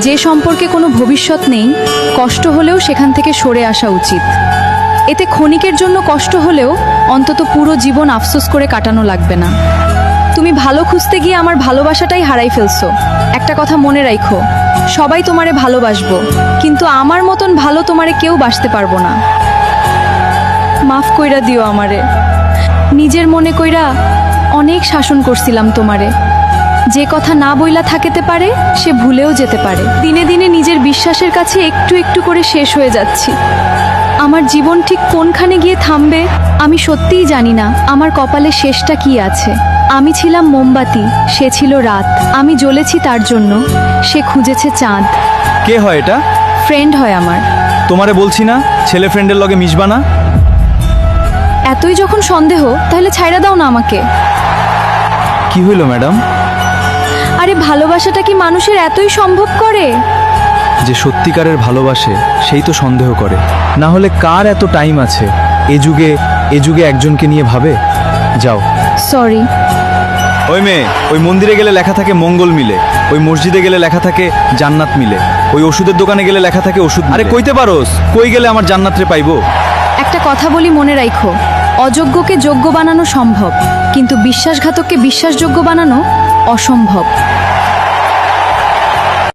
যে সম্পর্কে কোনো ভবিষ্যৎ নেই, কষ্ট হলেও সেখান থেকে সরে আসা উচিত। এতে ক্ষণিকের জন্য কষ্ট হলেও অন্তত পুরো জীবন আফসোস করে কাটানো লাগবে না। তুমি ভালো খুঁজতে গিয়ে আমার ভালোবাসাটাই হারাই ফেলছো। একটা কথা মনে রাখো, সবাই তোমারে ভালোবাসবো, কিন্তু আমার মতন ভালো তোমারে কেউ বাসতে পারবো না। মাফ কইরা দিও আমারে। নিজের মনে কইরা অনেক শাসন করছিলাম তোমারে। যে কথা না বইলা থাকিতে পারে সে ভুলেও যেতে পারে। দিনে দিনে নিজের বিশ্বাসের কাছে একটু একটু করে শেষ হয়ে যাচ্ছি। আমার জীবন ঠিক কোনখানে গিয়ে থামবে আমি সত্যিই জানি না। আমার কপালে শেষটা কি আছে? আমি ছিলাম মোমবাতি, সে ছিল রাত। আমি জ্বলেছি তার জন্য, সে খুঁজেছে চাঁদ। কে হয় এটা? ফ্রেন্ড হয় আমার। তোমারে বলছি না ছেলে ফ্রেন্ডের লগে মিশবা না। এতই যখন সন্দেহ তাহলে ছাইড়া দাও না আমাকে। কি হইল ম্যাডাম? আরে ভালোবাসাটা কি মানুষের এতই সম্ভব করে? যে সত্যিকারের ভালোবাসে সেই তো সন্দেহ করে, না হলে কার এত টাইম আছে এ যুগে একজনকে নিয়ে ভাবে। যাও। সরি। ওই মেয়ে, ওই মন্দিরে গেলে লেখা থাকে মঙ্গল মিলে, ওই মসজিদে গেলে লেখা থাকে জান্নাত মিলে, ওই ওষুধের দোকানে গেলে লেখা থাকে ওষুধ। আরে কইতে পারোস কই গেলে আমার জান্নাত রে পাইবো? একটা কথা বলি, মনে রাখো, অযোগ্যকে যোগ্য বানানো সম্ভব, কিন্তু বিশ্বাসঘাতককে বিশ্বাসযোগ্য বানানো অসম্ভব।